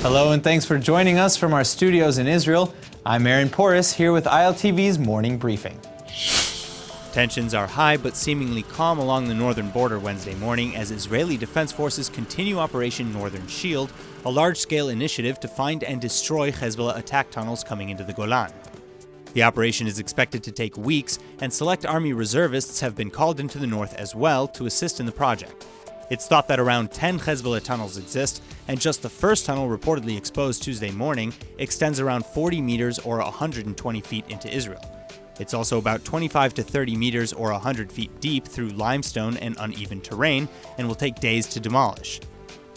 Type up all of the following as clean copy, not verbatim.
Hello and thanks for joining us from our studios in Israel. I'm Aaron Porras here with ILTV's Morning Briefing. Tensions are high but seemingly calm along the northern border Wednesday morning as Israeli Defense Forces continue Operation Northern Shield, a large-scale initiative to find and destroy Hezbollah attack tunnels coming into the Golan. The operation is expected to take weeks, and select army reservists have been called into the north as well to assist in the project. It's thought that around 10 Hezbollah tunnels exist, and just the first tunnel reportedly exposed Tuesday morning extends around 40 meters or 120 feet into Israel. It's also about 25 to 30 meters or 100 feet deep through limestone and uneven terrain and will take days to demolish.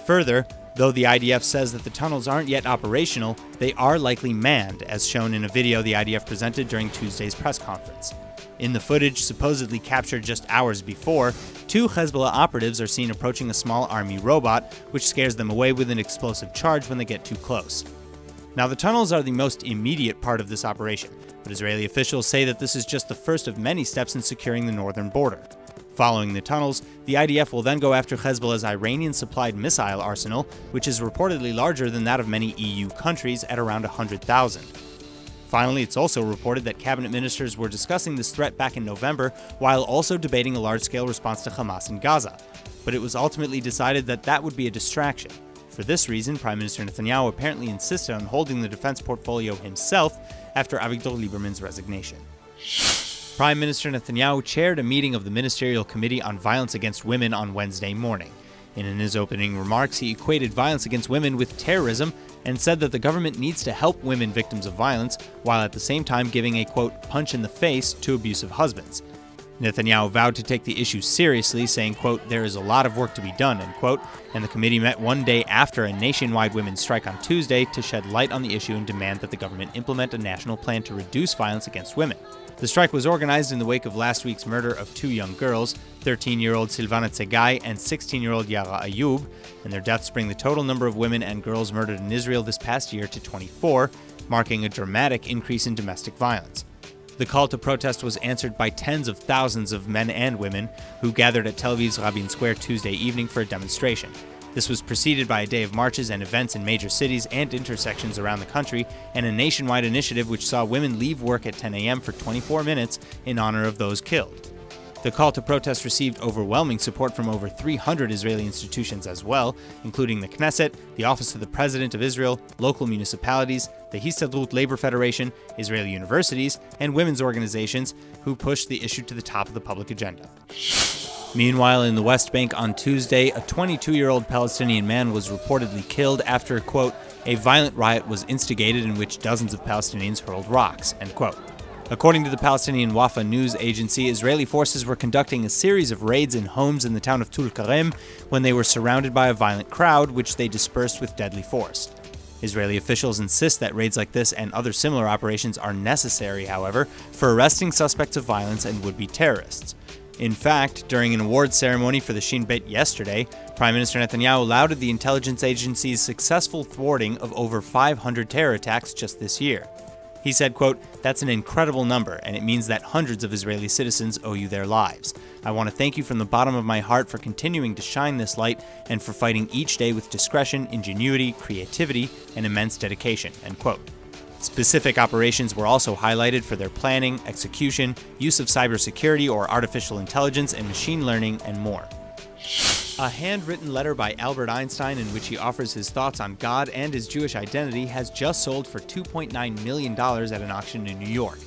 Further, though the IDF says that the tunnels aren't yet operational, they are likely manned, as shown in a video the IDF presented during Tuesday's press conference. In the footage supposedly captured just hours before, two Hezbollah operatives are seen approaching a small army robot, which scares them away with an explosive charge when they get too close. Now, the tunnels are the most immediate part of this operation, but Israeli officials say that this is just the first of many steps in securing the northern border. Following the tunnels, the IDF will then go after Hezbollah's Iranian-supplied missile arsenal, which is reportedly larger than that of many EU countries at around 100,000. Finally, it's also reported that cabinet ministers were discussing this threat back in November while also debating a large-scale response to Hamas in Gaza. But it was ultimately decided that that would be a distraction. For this reason, Prime Minister Netanyahu apparently insisted on holding the defense portfolio himself after Avigdor Lieberman's resignation. Prime Minister Netanyahu chaired a meeting of the Ministerial Committee on Violence Against Women on Wednesday morning. In his opening remarks, he equated violence against women with terrorism and said that the government needs to help women victims of violence while at the same time giving a, quote, punch in the face to abusive husbands. Netanyahu vowed to take the issue seriously, saying, quote, there is a lot of work to be done, end quote, and the committee met one day after a nationwide women's strike on Tuesday to shed light on the issue and demand that the government implement a national plan to reduce violence against women. The strike was organized in the wake of last week's murder of two young girls, 13-year-old Silvana Tsegai and 16-year-old Yara Ayub, and their deaths bring the total number of women and girls murdered in Israel this past year to 24, marking a dramatic increase in domestic violence. The call to protest was answered by tens of thousands of men and women who gathered at Tel Aviv's Rabin Square Tuesday evening for a demonstration. This was preceded by a day of marches and events in major cities and intersections around the country, and a nationwide initiative which saw women leave work at 10 a.m. for 24 minutes in honor of those killed. The call to protest received overwhelming support from over 300 Israeli institutions as well, including the Knesset, the Office of the President of Israel, local municipalities, the Histadrut Labor Federation, Israeli universities, and women's organizations who pushed the issue to the top of the public agenda. Meanwhile, in the West Bank on Tuesday, a 22-year-old Palestinian man was reportedly killed after, quote, a violent riot was instigated in which dozens of Palestinians hurled rocks, end quote. According to the Palestinian Wafa news agency, Israeli forces were conducting a series of raids in homes in the town of Tulkarem when they were surrounded by a violent crowd, which they dispersed with deadly force. Israeli officials insist that raids like this and other similar operations are necessary, however, for arresting suspects of violence and would-be terrorists. In fact, during an awards ceremony for the Shin Bet yesterday, Prime Minister Netanyahu lauded the intelligence agency's successful thwarting of over 500 terror attacks just this year. He said, quote, that's an incredible number, and it means that hundreds of Israeli citizens owe you their lives. I want to thank you from the bottom of my heart for continuing to shine this light and for fighting each day with discretion, ingenuity, creativity, and immense dedication, end quote. Specific operations were also highlighted for their planning, execution, use of cybersecurity or artificial intelligence and machine learning, and more. A handwritten letter by Albert Einstein in which he offers his thoughts on God and his Jewish identity has just sold for $2.9 million at an auction in New York.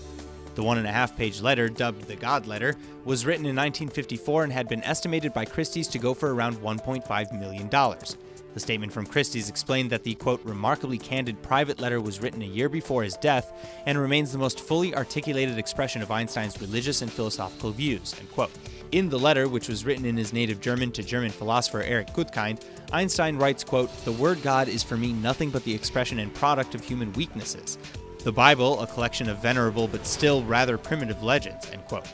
The 1.5-page letter, dubbed the God Letter, was written in 1954 and had been estimated by Christie's to go for around $1.5 million. The statement from Christie's explained that the, quote, remarkably candid private letter was written a year before his death and remains the most fully articulated expression of Einstein's religious and philosophical views, end quote. In the letter, which was written in his native German to German philosopher Erich Gutkind, Einstein writes, quote, the word God is for me nothing but the expression and product of human weaknesses. The Bible, a collection of venerable but still rather primitive legends, end quote.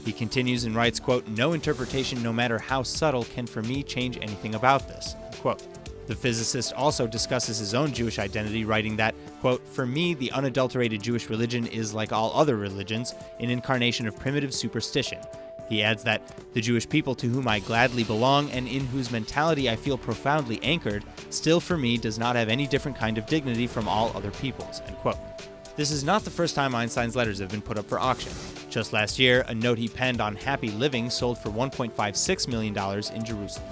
He continues and writes, quote, no interpretation, no matter how subtle, can for me change anything about this, end quote. The physicist also discusses his own Jewish identity, writing that, quote, for me, the unadulterated Jewish religion is, like all other religions, an incarnation of primitive superstition. He adds that the Jewish people to whom I gladly belong and in whose mentality I feel profoundly anchored, still for me does not have any different kind of dignity from all other peoples, end quote. This is not the first time Einstein's letters have been put up for auction. Just last year, a note he penned on happy living sold for $1.56 million in Jerusalem.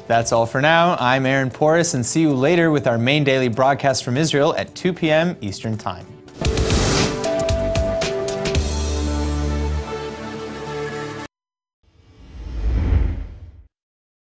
That's all for now. I'm Aaron Porras, and see you later with our main daily broadcast from Israel at 2 p.m. Eastern Time.